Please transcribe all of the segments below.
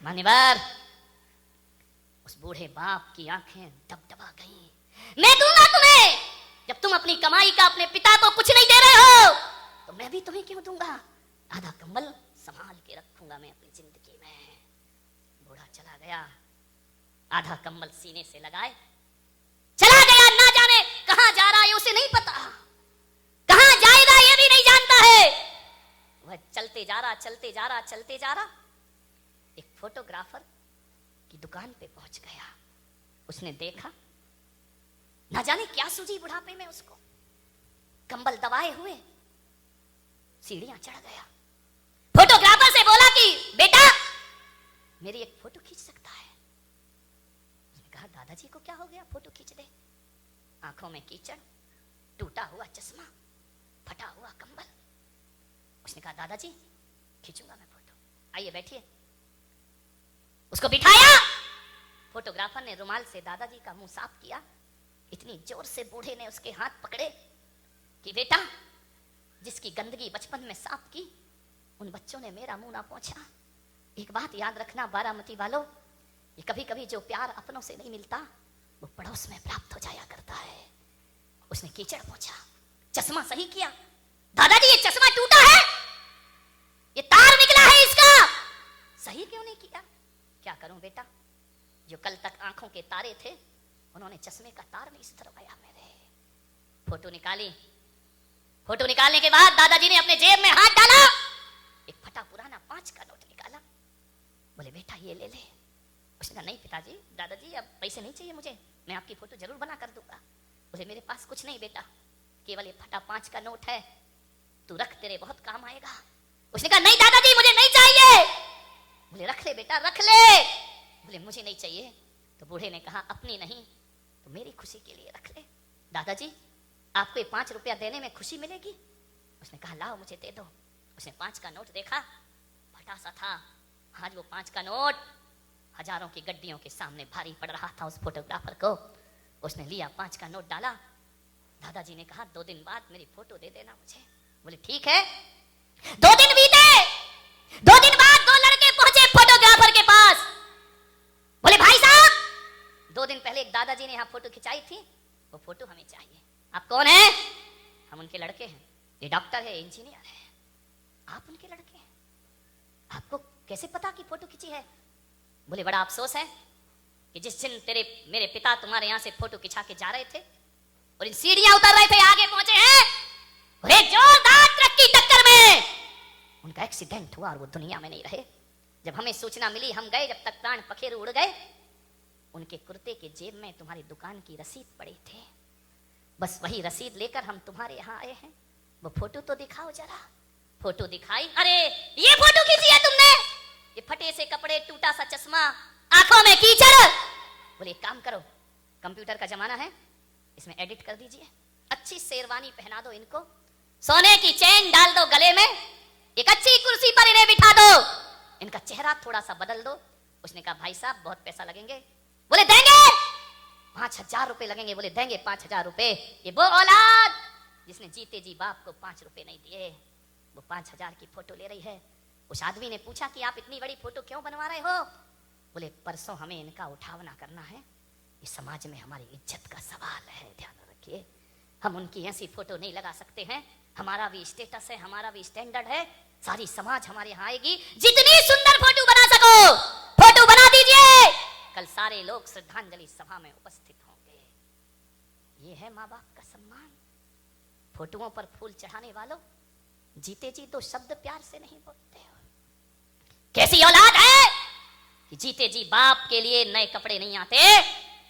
मान्यवर, उस बूढ़े बाप की आंखें दबदबा गईं। मैं दूंगा तुम्हें, जब तुम अपनी कमाई का अपने पिता को कुछ नहीं दे रहे हो तो मैं भी तुम्हें क्यों दूंगा? आधा कंबल संभाल के रखूंगा मैं अपनी जिंदगी में। बूढ़ा चला गया, आधा कंबल सीने से लगाए चला गया। ना जाने कहां जा रहा है उसे नहीं पता, कहां जाएगा ये भी नहीं जानता है। वह चलते जा रहा, चलते जा रहा, चलते जा रहा, एक फोटोग्राफर की दुकान पे पहुंच गया। उसने देखा, ना जाने क्या सूझी बुढ़ापे में उसको, कंबल दबाए हुए सीढ़ियां चढ़ गया। फोटोग्राफर से बोला कि बेटा मेरी एक फोटो खींच सकता है? उसने कहा दादाजी को क्या हो गया, फोटो खींच दे। आंखों में कीचड़, टूटा हुआ चश्मा, फटा हुआ कंबल। उसने कहा दादाजी खींचूंगा मैं फोटो, आइए बैठिए। उसको बिठाया। फोटोग्राफर ने रुमाल से दादाजी का मुंह साफ किया। इतनी जोर से बूढ़े ने उसके हाथ पकड़े कि बेटा जिसकी गंदगी बचपन में साफ की उन बच्चों ने मेरा मुंह ना पोंछा। एक बात याद रखना बारामती वालों, ये कभी कभी जो प्यार अपनों से नहीं मिलता वो पड़ोस में प्राप्त हो जाया करता है। उसने कीचड़ पोंछा, चश्मा सही किया। दादाजी ये चश्मा टूटा है, ये तार निकला है इसका, सही क्यों नहीं किया? क्या करूं बेटा, जो कल तक आंखों के तारे थे उन्होंने चश्मे का तार नहीं सुधरवाया मेरे। फोटो निकाली। फोटो निकालने के बाद दादाजी ने अपने जेब में हाथ डाला, एक फटा पुराना 5 का नोट निकाला। बोले बेटा ये ले ले। उसने कहा नहीं पिताजी, दादाजी अब पैसे नहीं चाहिए मुझे, मैं आपकी फोटो जरूर बना कर दूंगा। बोले मेरे पास कुछ नहीं बेटा, केवल ये फटा 5 का नोट है, तू रख, तेरे बहुत काम आएगा। उसने कहा नहीं दादाजी मुझे नहीं चाहिए। बोले रख ले बेटा रख ले। बोले मुझे नहीं चाहिए। तो बूढ़े ने कहा अपनी नहीं तो मेरी खुशी के लिए रख ले। दादाजी आपको 5 रुपया देने में खुशी मिलेगी? उसने कहा लाओ मुझे दे दो। उसने 5 का नोट देखा, फटा सा था। आज वो 5 का नोट हजारों की गड्डियों के सामने भारी पड़ रहा था उस फोटोग्राफर को। उसने लिया, 5 का नोट डाला। दादाजी ने कहा 2 दिन बाद मेरी फोटो दे देना मुझे। बोले ठीक है। 2 दिन बीते। 2 दिन बाद 2 लड़के पहुंचे फोटोग्राफर के पास। बोले भाई साहब 2 दिन पहले एक दादाजी ने यहाँ फोटो खिंचाई थी, वो फोटो हमें चाहिए। आप कौन है? हम उनके लड़के हैं। ये डॉक्टर है, इंजीनियर है। आप उनके लड़के हैं, आपको कैसे पता कि फोटो खिंची है? बोले बड़ा अफसोस है कि जिस दिन मेरे पिता तुम्हारे यहाँ से फोटो खिंचा के जा रहे थे और इन सीढ़ियां उतर रहे थे, आगे पहुंचे हैं और एक जोरदार ट्रक की टक्कर में उनका एक्सीडेंट हुआ और वो दुनिया में नहीं रहे। जब हमें सूचना मिली हम गए, जब तक प्राण पखेरु उड़ गए। उनके कुर्ते के जेब में तुम्हारी दुकान की रसीद पड़ी थी, बस वही रसीद लेकर हम तुम्हारे यहाँ आए हैं। वो फोटो तो दिखाओ जरा। फोटो दिखाई, अरे ये फोटो खींची है तुमने? ये फटे से कपड़े, टूटा सा चश्मा, आंखों में कीचड़। बोले एक काम करो, कंप्यूटर का जमाना है, इसमें एडिट कर दीजिए, अच्छी शेरवानी पहना दो इनको, सोने की चेन डाल दो गले में, एक अच्छी कुर्सी पर इन्हें बिठा दो, इनका चेहरा थोड़ा सा बदल दो। उसने कहा भाई साहब बहुत पैसा लगेंगे। बोले देंगे। 5,000 रुपए लगेंगे। बोले देंगे 5,000 रुपए। ये वो औलाद जिसने जीते जी बाप को 5 रुपए नहीं दिए, वो 5,000 की फोटो ले रही है। उस आदमी ने पूछा कि आप इतनी बड़ी फोटो क्यों बनवा रहे हो? बोले परसों हमें इनका उठावना करना है, इस समाज में हमारी इज्जत का सवाल है, ध्यान रखिए। हम उनकी ऐसी फोटो नहीं लगा सकते हैं, हमारा भी स्टेटस है, हमारा भी स्टैंडर्ड है। सारी समाज हमारे यहाँ आएगी, जितनी सुंदर फोटो बना सको फोटो बना दीजिए। कल सारे लोग श्रद्धांजलि सभा में उपस्थित होंगे। ये है माँ बाप का सम्मान। फोटोओं पर फूल चढ़ाने वालों, जीते जी तो शब्द प्यार से नहीं बोलते हो। कैसी औलाद है कि जीते जी बाप के लिए नए कपड़े नहीं आते,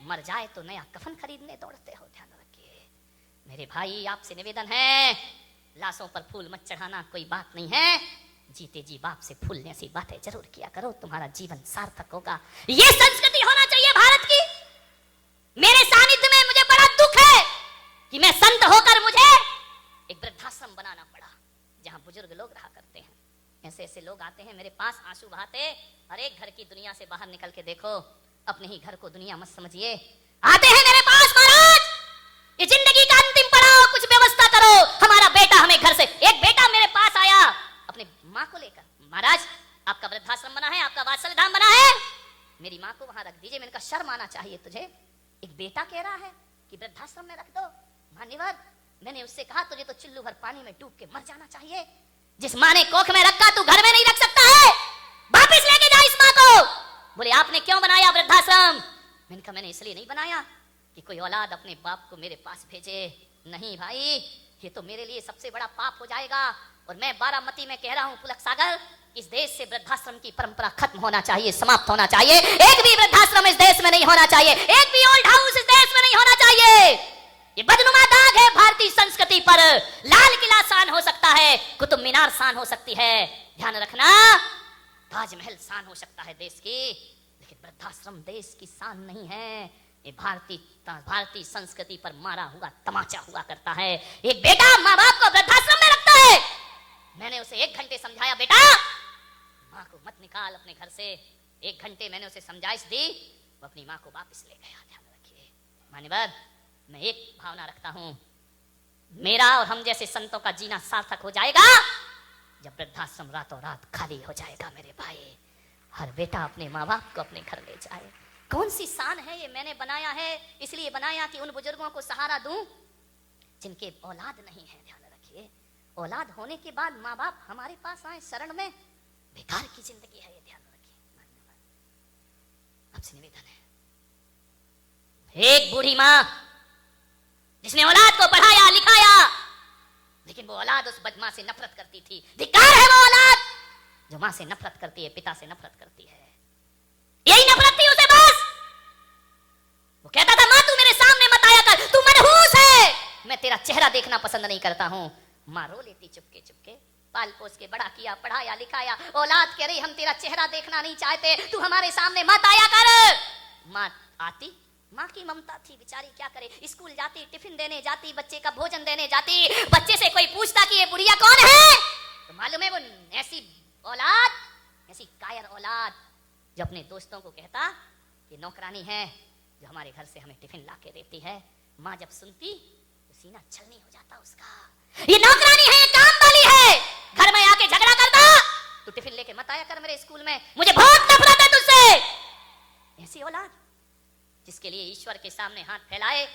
मर जाए तो नया कफन खरीदने दौड़ते हो। ध्यान रखिए मेरे भाई, आपसे निवेदन है, लाशों पर फूल मत चढ़ाना, कोई बात नहीं है। जीते जी बाप से फूल जैसी बातें जरूर किया करो, तुम्हारा जीवन सार्थक होगा। ये संस्कृति होना चाहिए भारत की। मेरे सानिध्य में मुझे बड़ा दुख है कि मैं संत होकर मुझे एक वृद्धाश्रम बनाना पड़ा जहां बुजुर्ग लोग रहा करते हैं। ऐसे ऐसे लोग आते हैं मेरे पास आंसू बहाते, अरे घर की दुनिया से बाहर निकल के देखो, अपने ही घर को दुनिया मत समझिए। आते हैं मेरे पास, महाराज ये जिंदगी का अंतिम पड़ाव, कुछ व्यवस्था करो, हमारा बेटा हमें घर से। एक बेटा मेरे पास आया अपने माँ को लेकर, महाराज आपका वृद्धाश्रम बना है, आपका वात्सल्य धाम बना है, मेरी माँ को वहां रख दीजिए। मैंने कहा शर्म आना चाहिए तुझे, एक बेटा कह रहा है कि वृद्धाश्रम में रख दो। मान्यवर, मैंने उससे कहा तुझे तो चुल्लू भर पानी में डूब के मर जाना चाहिए। जिस माँ ने कोख में रखा तू घर में नहीं रख सकता है, वापिस लेके जा इस माँ को। बोले आपने क्यों बनाया वृद्धाश्रम? मैंने कहा मैंने इसलिए नहीं बनाया कि कोई औलाद अपने बाप को मेरे पास भेजे। नहीं भाई, ये तो मेरे लिए सबसे बड़ा पाप हो जाएगा। और मैं बारामती में कह रहा हूं पुलक सागर, इस देश से वृद्धाश्रम की परंपरा खत्म होना चाहिए, समाप्त होना चाहिए। एक भी वृद्धाश्रम इस देश में नहीं होना चाहिए, एक भी ओल्ड हाउस इस देश में नहीं होना चाहिए। ये बदनुमा दाग है भारतीय संस्कृति पर। लाल किला शान हो सकता है, कुतुब मीनार शान हो सकती है, ध्यान रखना, ताजमहल शान हो सकता है देश की, लेकिन वृद्धाश्रम देश की शान नहीं है। ये भारतीय संस्कृति पर मारा हुआ तमाचा हुआ करता है। एक बेटा माँ बाप को वृद्धाश्रम में रखता है। मैंने उसे 1 घंटे समझाया, बेटा माँ को मत निकाल अपने घर से। 1 घंटे मैंने उसे समझाइश दी, वो अपनी माँ को वापस ले गया। ध्यान रखिए मान्यवर, मैं एक भावना रखता हूं, मेरा और हम जैसे संतों का जीना सार्थक हो जाएगा जब वृद्धाश्रम रातों रात खाली हो जाएगा। मेरे भाई, हर बेटा अपने माँ बाप को अपने घर ले जाए। कौन सी शान है ये? मैंने बनाया है इसलिए बनाया कि उन बुजुर्गों को सहारा दूं जिनके औलाद नहीं है। ध्यान रखिए, औलाद होने के बाद माँ बाप हमारे पास आए शरण में, बेकार की जिंदगी है ये, ध्यान रखिए। आपसे निवेदन है, एक बूढ़ी माँ जिसने औलाद को पढ़ाया लिखाया, लेकिन वो औलाद उस बदमाश से नफरत करती थी। धिक्कार है वो औलाद जो माँ से नफरत करती है, पिता से नफरत करती है। यही नफरत थी उसे बस। वो कहता था माँ तू मेरे सामने मत आया कर, तू मनहूस है, मैं तेरा चेहरा देखना पसंद नहीं करता हूं। माँ रो लेती चुपके चुपके, पाल पोस के बड़ा किया, पढ़ाया लिखाया। औलाद कह रही हम तेरा चेहरा देखना नहीं चाहते, तू हमारे सामने मत आया कर। माँ आती, माँ की ममता थी बेचारी, क्या करे, स्कूल जाती, टिफिन देने जाती, बच्चे का भोजन देने जाती। बच्चे से कोई पूछता कि ये बुढ़िया कौन है, तो मालूम है वो ऐसी औलाद, ऐसी कायर औलाद जो अपने दोस्तों को कहता कि नौकरानी है जो हमारे घर से हमें टिफिन ला के देती है। माँ जब सुनती तो सीना छलनी हो जाता उसका, ये नौकरानी है, ये काम वाली है, घर में आके झगड़ा करता, तू टिफिन लेके मत आया कर मेरे स्कूल में, मुझे बहुत नफरत है तुझसे। ऐसी औलाद जिसके लिए ईश्वर के सामने हाथ फैलाए,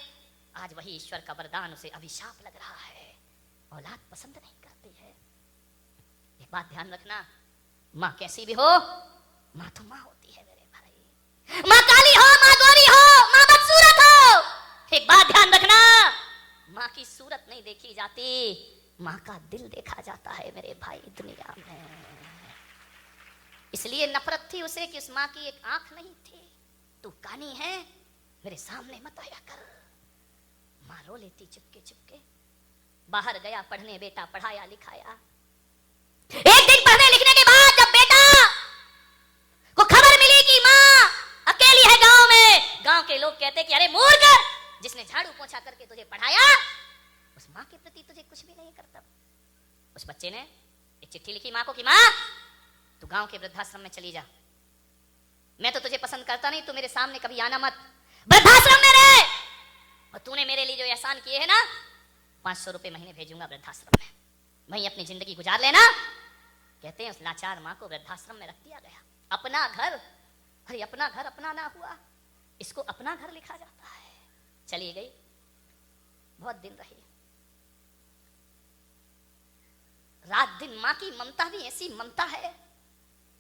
आज वही ईश्वर का वरदान उसे अभिशाप लग रहा है। औलाद पसंद नहीं करती है। एक बात ध्यान रखना, माँ कैसी भी हो, माँ तो माँ होती है मेरे भाई। माँ काली हो, माँ गोरी हो, माँ बदसूरत हो, एक बात ध्यान रखना, माँ की सूरत नहीं देखी जाती, माँ का दिल देखा जाता है मेरे भाई दुनिया में। इसलिए नफरत थी उसे कि उस माँ की एक आंख नहीं थी। तू कानी है, मेरे सामने मत आया कर। माँ रो लेती चुपके चुपके। बाहर गया पढ़ने बेटा, पढ़ाया लिखाया। एक दिन पढ़ने लिखने के बाद जब बेटा को खबर मिली कि माँ अकेली है गांव में, गांव के लोग कहते कि अरे मूर्ख, जिसने झाड़ू पोंछा करके तुझे पढ़ाया उस माँ के प्रति तुझे कुछ भी नहीं करता। उस बच्चे ने एक चिट्ठी लिखी माँ को कि माँ तू गांव के वृद्धाश्रम में चली जा, मैं तो तुझे पसंद करता नहीं, तू मेरे सामने कभी आना मत, वृद्धाश्रम में रह, और तूने मेरे लिए जो एहसान किए हैं ना, 500 रुपए महीने भेजूंगा वृद्धाश्रम में, वहीं अपनी जिंदगी गुजार लेना। कहते हैं उस लाचार माँ को वृद्धाश्रम में रख दिया गया। अपना घर, अरे अपना घर अपना ना हुआ, इसको अपना घर लिखा जाता है। चली गई, बहुत दिन रही। रात दिन माँ की ममता भी ऐसी ममता है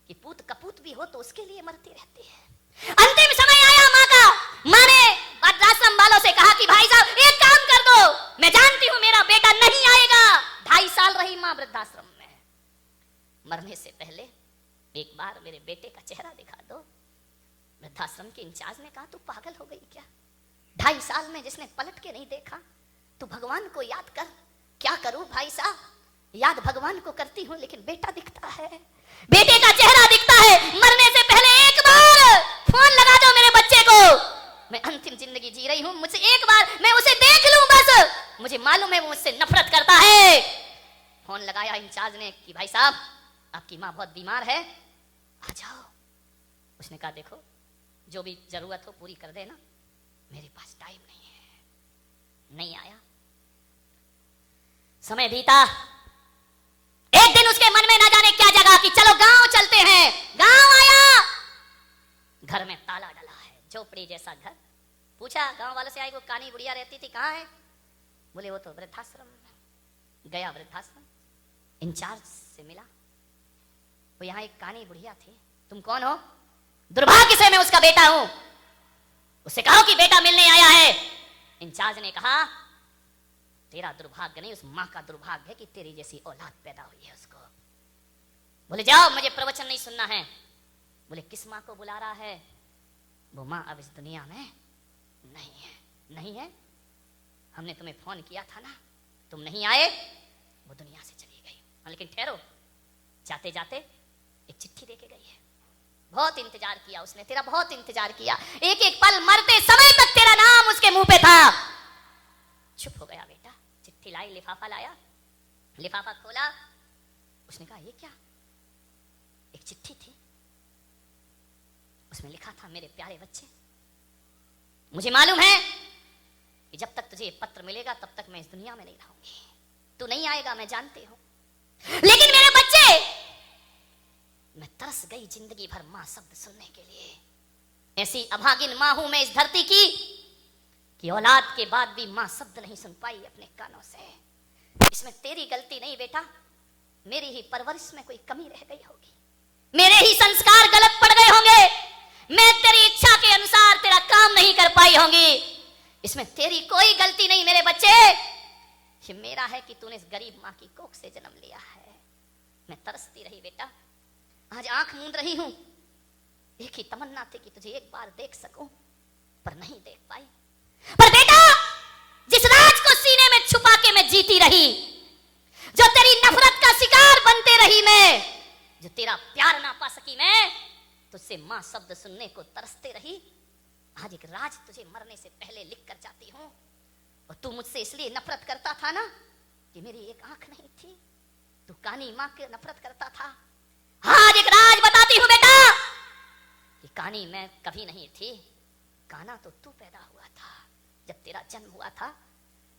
कि पूत कपूत भी हो तो उसके लिए मरती रहती है। अंतिम समय आया माँ का, माँ ने वृद्धाश्रम वालों से कहा कि भाई साहब एक काम कर दो, मैं जानती हूं मेरा बेटा नहीं आएगा। 2.5 साल रही माँ वृद्धाश्रम में, मरने से पहले एक बार मेरे बेटे का चेहरा दिखा दो। वृद्धाश्रम के इंचार्ज ने कहा तू पागल हो गई क्या, 2.5 साल में जिसने पलट के नहीं देखा, तू भगवान को याद कर। क्या करूं भाई साहब, याद भगवान को करती हूं लेकिन बेटा दिखता है, बेटे का चेहरा दिखता है। मरने से पहले एक बार फोन लगा दो मेरे बच्चे को, मैं अंतिम जिंदगी जी रही हूं, मुझे एक बार मैं उसे देख लूं बस, मुझे मालूम है वो मुझसे नफरत करता है। फोन लगाया इंचार्ज ने कि भाई साहब आपकी माँ बहुत बीमार है, आ जाओ। उसने कहा देखो जो भी जरूरत हो पूरी कर देना, मेरे पास टाइम नहीं है। नहीं आया, समय बीता। एक दिन उसके मन में ना जाने क्या जगा कि चलो गांव चलते हैं। गांव आया, घर में ताला डला है, झोपड़ी जैसा घर। पूछा गांव वालों से, आई वो कानी बुढ़िया रहती थी कहाँ है? बोले वो तो वृद्धाश्रम में। गया वृद्धाश्रम, इंचार्ज से मिला, वो यहाँ एक कानी बुढ़िया थी, तुम कौन हो? दुर्भाग्य से मैं उसका बेटा हूं। उससे कहो कि बेटा मिलने आया है। इंचार्ज ने कहा तेरा दुर्भाग्य नहीं, उस मां का दुर्भाग्य है कि तेरी जैसी औलाद पैदा हुई है उसको। बोले जाओ, मुझे प्रवचन नहीं सुनना है। बोले किस मां को बुला रहा है? वो मां अब इस दुनिया में नहीं है। नहीं है? हमने तुम्हें फोन किया था ना, तुम नहीं आए, वो दुनिया से चली गई। लेकिन ठहरो, जाते जाते एक चिट्ठी देके गई है। बहुत इंतजार किया उसने, तेरा बहुत इंतजार किया, एक एक पल मरते समय तक तेरा नाम उसके मुंह पे था। चुप हो गया बेटा। चिट्ठी लाई, लिफाफा लाया, लिफाफा खोला, उसने कहा ये क्या? एक चिट्ठी थी, उसमें लिखा था मेरे प्यारे बच्चे, मुझे मालूम है कि जब तक तुझे ये पत्र मिलेगा तब तक मैं इस दुनिया में नहीं रहूंगी, तू नहीं आएगा, मैं जानती हूं, लेकिन मेरे बच्चे, मैं तरस गई जिंदगी भर मां शब्द सुनने के लिए। ऐसी अभागिन मां हूं मैं इस धरती की कि औलाद के बाद भी मां शब्द नहीं सुन पाई अपने कानों से। इसमें तेरी गलती नहीं बेटा, मेरी ही परवरिश में कोई कमी रह गई होगी, मेरे ही संस्कार गलत पड़ गए होंगे, मैं तेरी इच्छा के अनुसार तेरा काम नहीं कर पाई होंगी। इसमें तेरी कोई गलती नहीं मेरे बच्चे, ये मेरा है कि तूने इस गरीब मां की कोख से जन्म लिया है। मैं तरसती रही बेटा, आज आंख मूंद रही हूं, एक ही तमन्ना थी कि तुझे एक बार देख सकूं, पर नहीं देख पाई। पर बेटा, जिस राज को सीने में छुपा के मैं जीती रही, जो तेरी नफरत का शिकार बनते रही मैं, जो तेरा प्यार ना पा सकी मैं, तुझसे मां शब्द सुनने को तरसते रही, आज एक राज तुझे मरने से पहले लिख कर जाती हूं। और तू मुझसे इसलिए नफरत करता था ना कि मेरी एक आंख नहीं थी, तू कानी मां के नफरत करता था। आज एक राज बताती हूं बेटा कि कानी मैं कभी नहीं थी, काना तो तू पैदा हुआ था जब तेरा जन्म हुआ था।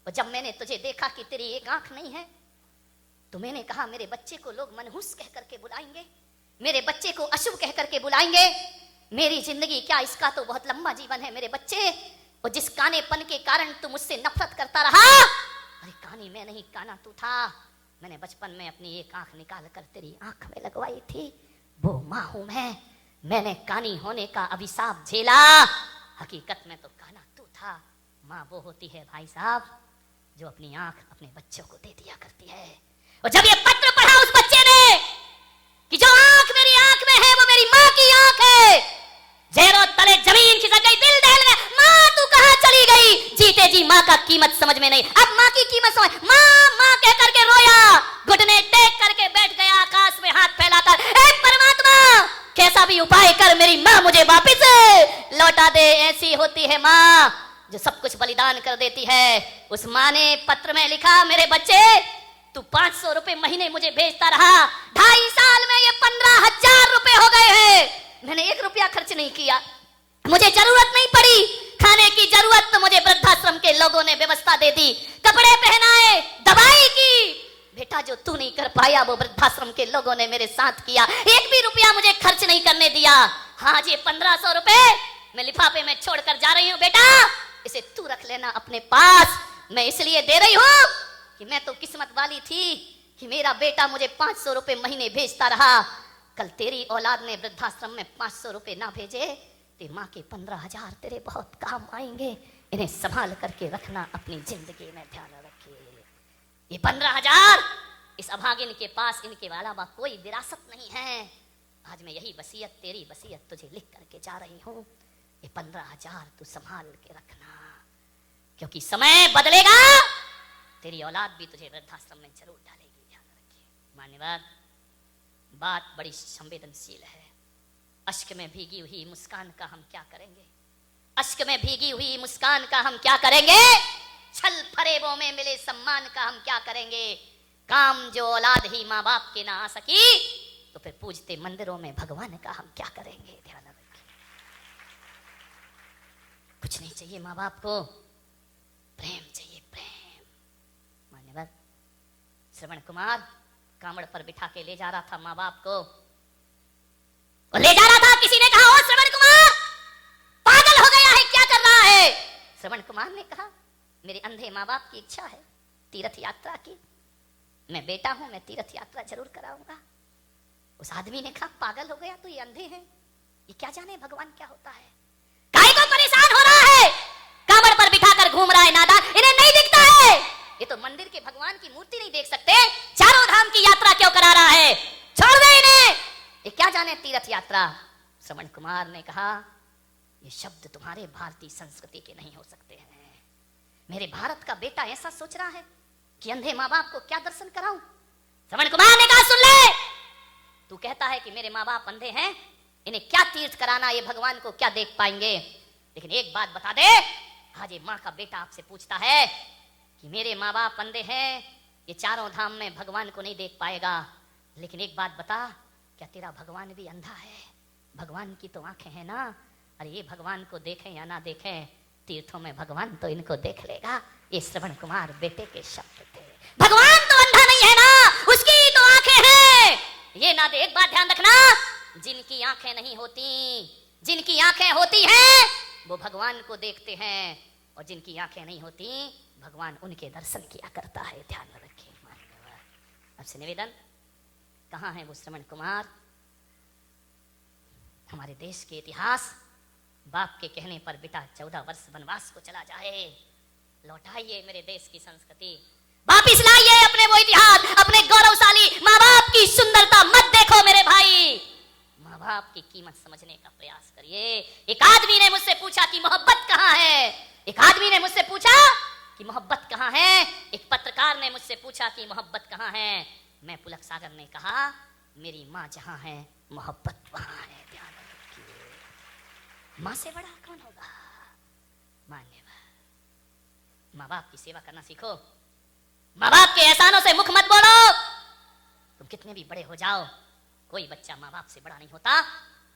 और जब मैंने तुझे देखा कि तेरी एक आंख नहीं है, तो मैंने कहा मेरे बच्चे को लोग मनहूस कह करके बुलाएंगे, मेरे बच्चे को अशुभ कह करके बुलाएंगे, मेरी जिंदगी क्या, इसका तो बहुत लंबा जीवन है मेरे बच्चे। और जिस कानेपन के कारण तू मुझसे नफरत करता रहा, अरे कानी मैं नहीं, काना तू था। मैंने बचपन में अपनी एक आंख निकाल कर तेरी आंख में लगवाई थी, वो मां हूं मैं। मैंने कानी होने का अभिशाप झेला, हकीकत में तो काना तू था। मां वो होती है भाई साहब जो अपनी आंख अपने बच्चों को दे दिया करती है। और जब ये पत्र पढ़ा उस बच्चे ने कि जो आंख मेरी आंख में है वो मेरी मां की आंख है, जैरो तले जमीन खिसक गई, दिल दहल गया। मां तू कहां चली गई? जीते जी मां का कीमत समझ में नहीं, अब मां की कीमत समझ। मां मां कह करके रोया, घुटने टेक करके बैठ गया, आकाश में हाथ फैलाकर, ए परमात्मा कैसा भी उपाय कर मेरी मां मुझे वापस लौटा दे। ऐसी होती है मां जो सब कुछ बलिदान कर देती है। उस मां ने पत्र में लिखा, मेरे बच्चे तू 500 रुपए महीने मुझे भेजता रहा, 2.5 साल में ये 15,000 रुपए हो गए हैं। मैंने 1 रुपया खर्च नहीं किया, मुझे जरूरत नहीं पड़ी, खाने की जरूरत तो मुझे वृद्धाश्रम के लोगों ने व्यवस्था दे दी, कपड़े पहनाए, दवाई की। बेटा जो तू नहीं कर पाया वो वृद्धाश्रम के लोगों ने मेरे साथ किया, 1 भी रुपया मुझे खर्च नहीं करने दिया। हाँ ये 1500 रुपए मैं लिफाफे में छोड़कर जा रही हूँ बेटा, इसे तू रख लेना अपने पास। मैं इसलिए दे रही हूँ कि मैं तो किस्मत वाली थी कि मेरा बेटा मुझे 500 रुपए महीने भेजता रहा। कल तेरी औलाद ने वृद्धाश्रम में 500 रुपए ना भेजे, तेरी माँ के 15,000 तेरे बहुत काम आएंगे। इन्हें संभाल करके रखना अपनी जिंदगी में, ध्यान रखिए। ये 15,000 इस अभागिन के पास इनके अलावा कोई विरासत नहीं है। आज मैं यही वसीयत, तेरी वसीयत तुझे लिख करके जा रही हूँ। ये 15,000 तू संभाल के रखना, क्योंकि समय बदलेगा, तेरी औलाद भी तुझे वृद्धाश्रम में जरूर डालेगी, ध्यान रखिए। मान्यवर, बात बड़ी संवेदनशील है। अश्क में भीगी हुई मुस्कान का हम क्या करेंगे? अश्क में भीगी हुई मुस्कान का हम क्या करेंगे? छल फरेबों में मिले सम्मान का हम क्या करेंगे? काम जो औलाद ही माँ बाप के ना आ सकी, तो फिर पूजते मंदिरों में भगवान का हम क्या करेंगे? ध्यान रखिए। कुछ नहीं चाहिए माँ बाप को, प्रेम चाहिए, प्रेम। मान्यवर, श्रवण कुमार कांवड़ पर बिठा के ले जा रहा था माँ बाप को, और ले जा रहा था। किसी ने कहा, ओ श्रवण कुमार ने कहा मेरे अंधे माँ बाप की इच्छा है तीर्थ यात्रा की, मैं बेटा हूं, मैं तीर्थ यात्रा जरूर कराऊंगा। उस आदमी ने कहा पागल हो गया, तो ये अंधे हैं, ये क्या जाने भगवान क्या होता है, काहे को परेशान हो रहा है, कांवड़ पर बिठाकर घूम रहा है नादान, इन्हें नहीं दिखता है, ये तो मंदिर के भगवान की मूर्ति नहीं देख सकते, चारों धाम की यात्रा क्यों करा रहा है, छोड़ दे इन्हें, ये क्या जाने तीर्थ यात्रा। श्रवण कुमार ने कहा ये शब्द तुम्हारे भारतीय संस्कृति के नहीं हो सकते हैं। मेरे भारत का बेटा ऐसा सोच रहा है कि अंधे माँ बाप को क्या दर्शन कराऊं। श्रवण कुमार ने कहा सुन ले, तू कहता है कि मेरे माँ बाप अंधे हैं, इन्हें क्या तीर्थ कराना, ये भगवान को क्या देख पाएंगे, लेकिन एक बात बता दे, आज ये माँ का बेटा आपसे पूछता है कि मेरे माँ बाप अंधे हैं, ये चारों धाम में भगवान को नहीं देख पाएगा, लेकिन एक बात बता, क्या तेरा भगवान भी अंधा है? भगवान की तो आंखें हैं ना, अरे ये भगवान को देखें या ना देखें, तीर्थों में भगवान तो इनको देख लेगा। ये श्रवण कुमार बेटे के शब्द थे। भगवान तो अंधा नहीं है ना, उसकी तो आंखें हैं, ये ना दे। एक बात ध्यान रखना, जिनकी आंखें नहीं होती, जिनकी आंखें होती हैं वो भगवान को देखते हैं, और जिनकी आंखें नहीं होती भगवान उनके दर्शन किया करता है। ध्यान रखिए। अब से निवेदन, कहाँ है वो श्रवण कुमार? हमारे देश के इतिहास, बाप के कहने पर बेटा 14 वर्ष वनवास को चला जाए, लौटाइए मेरे देश की संस्कृति, वापिस लाइए अपने वो इतिहास, अपने गौरवशाली माँ बाप की सुंदरता मत देखो मेरे भाई, माँ बाप की कीमत समझने का प्रयास करिए। एक आदमी ने मुझसे पूछा कि मोहब्बत कहाँ है, एक आदमी ने मुझसे पूछा कि मोहब्बत कहाँ है, एक पत्रकार ने मुझसे पूछा कि मोहब्बत कहाँ है, मैं पुलक सागर ने कहा मेरी माँ जहाँ है मोहब्बत वहाँ है। ध्यान रखिए, माँ से बड़ा कौन होगा? मान्यवर, माँ बाप की सेवा करना सीखो, माँ बाप के एहसानों से मुख मत बोलो। तुम कितने भी बड़े हो जाओ, कोई बच्चा माँ बाप से बड़ा नहीं होता।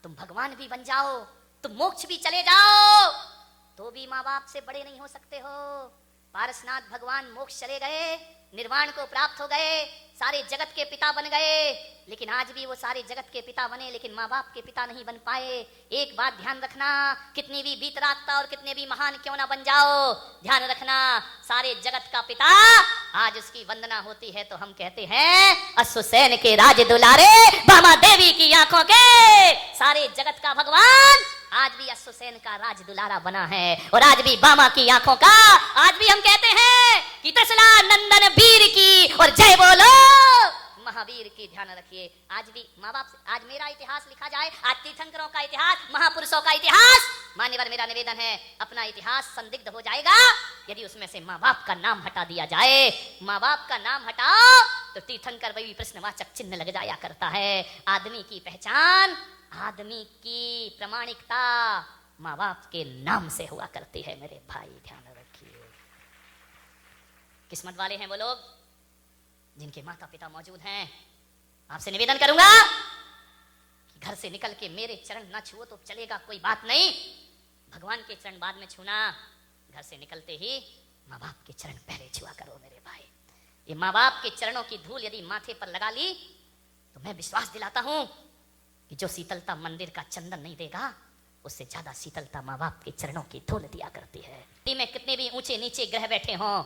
तुम भगवान भी बन जाओ, तुम मोक्ष भी चले जाओ, तो भी माँ बाप से बड़े नहीं हो सकते हो। पारसनाथ भगवान मोक्ष चले गए, निर्वाण को प्राप्त हो गए, सारे जगत के पिता बन गए, लेकिन आज भी वो सारे जगत के पिता बने, लेकिन माँ बाप के पिता नहीं बन पाए। एक बात ध्यान रखना, कितनी भी बीतरागता और कितने भी महान क्यों ना बन जाओ, ध्यान रखना सारे जगत का पिता आज उसकी वंदना होती है तो हम कहते हैं अश्वसेन के राज दुलारे, भामा देवी की आंखों के सारे जगत का भगवान आज भी अश्वसेन का राज दुलारा बना है, और आज भी भामा की आंखों का आज भी हम कहते हैं कि त्रिशला नंदन वीर की और जय बोलो महावीर की। ध्यान रखिए, आज भी माँ बाप से, आज मेरा इतिहास लिखा जाए, आज तीर्थंकरों का इतिहास, महापुरुषों का इतिहास, मान्यवर मेरा निवेदन है अपना इतिहास संदिग्ध हो जाएगा यदि उसमें से माँ बाप का नाम हटा दिया जाए। माँ बाप का नाम हटाओ तो तीर्थंकर वही प्रश्नवाचक चिन्ह लग जाया करता है। आदमी की पहचान, आदमी की प्रामाणिकता माँ बाप के नाम से हुआ करती है मेरे भाई, ध्यान रखिए। किस्मत वाले हैं वो लोग जिनके माता पिता मौजूद हैं। आपसे निवेदन करूंगा कि घर से निकल के मेरे चरण ना छुओ तो चलेगा, कोई बात नहीं, भगवान के चरण बाद में छूना, घर से निकलते ही माँ बाप के चरण पहले छुआ करो मेरे भाई। ये माँ बाप के चरणों की धूल यदि माथे पर लगा ली तो मैं विश्वास दिलाता हूं कि जो शीतलता मंदिर का चंदन नहीं देगा, उससे ज्यादा शीतलता माँ बाप के चरणों की धूल दिया करती है। में कितने भी ऊंचे नीचे ग्रह बैठे हों,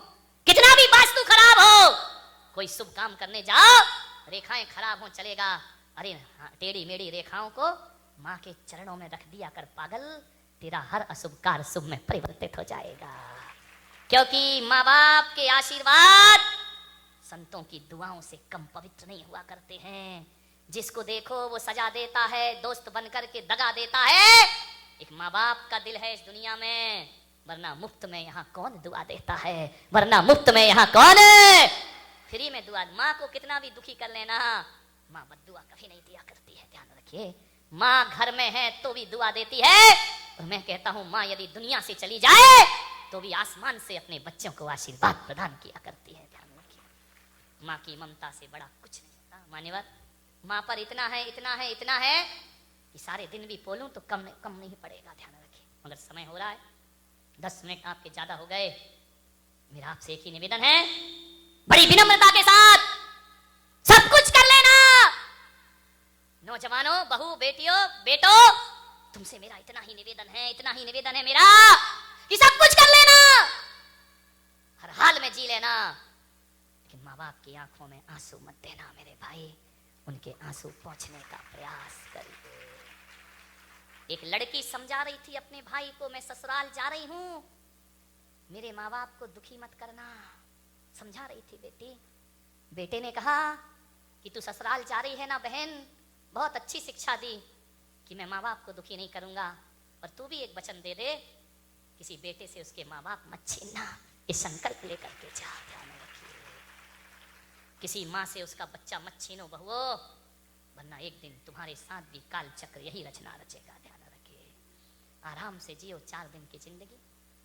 कितना भी वास्तु खराब हो, कोई शुभ काम करने जाओ रेखाएं खराब हो चलेगा, अरे टेढ़ी मेढ़ी रेखाओं को माँ के चरणों में रख दिया कर पागल, तेरा हर अशुभ कार्य शुभ में परिवर्तित हो जाएगा। क्योंकि माँ बाप के आशीर्वाद संतों की दुआओं से कम पवित्र नहीं हुआ करते हैं। जिसको देखो वो सजा देता है, दोस्त बनकर के दगा देता है। एक माँ बाप का दिल है इस दुनिया में, वरना मुफ्त में यहाँ कौन दुआ देता है, वरना मुफ्त में यहाँ कौन है फ्री में दुआ। माँ को कितना भी दुखी कर लेना, माँ बद्दुआ कभी नहीं दिया करती है, ध्यान रखिए। माँ घर में है तो भी दुआ देती है, और मैं कहता हूँ माँ यदि दुनिया से चली जाए तो भी आसमान से अपने बच्चों को आशीर्वाद प्रदान किया करती है, ध्यान रखिए। माँ की ममता से बड़ा कुछ नहीं होता मान्यवर। माँ पर इतना है, इतना है, इतना है कि सारे दिन भी बोलूं तो कम नहीं पड़ेगा, ध्यान रखिए। मगर समय हो रहा है, 10 मिनट आपके ज्यादा हो गए। मेरा आपसे एक ही निवेदन है, बड़ी विनम्रता के साथ सब कुछ कर लेना। नौजवानों, बहू, बेटियों, बेटो, तुमसे मेरा इतना ही निवेदन है, इतना ही निवेदन है मेरा कि सब कुछ कर लेना। में जी लेना, लेकिन माँ बाप की आंखों में आंसू मत देना मेरे भाई, उनके आंसू पोंछने का प्रयास करिए। एक लड़की समझा रही थी अपने भाई को, मैं ससुराल जा रही हूं, मेरे माँ बाप को दुखी मत करना, समझा रही थी बेटी। बेटे ने कहा कि तू ससुराल जा रही है ना बहन, बहुत अच्छी शिक्षा दी कि मैं माँ बाप को दुखी नहीं करूंगा, और तू भी एक वचन दे दे, किसी बेटे से उसके माँ बाप मत छीनना, ये संकल्प लेकर के जा, ध्यान रखिए। किसी माँ से उसका बच्चा मत छीनो बहुओ, वरना एक दिन तुम्हारे साथ भी काल चक्र यही रचना रचेगा, ध्यान रखिए। आराम से जियो 4 दिन की जिंदगी।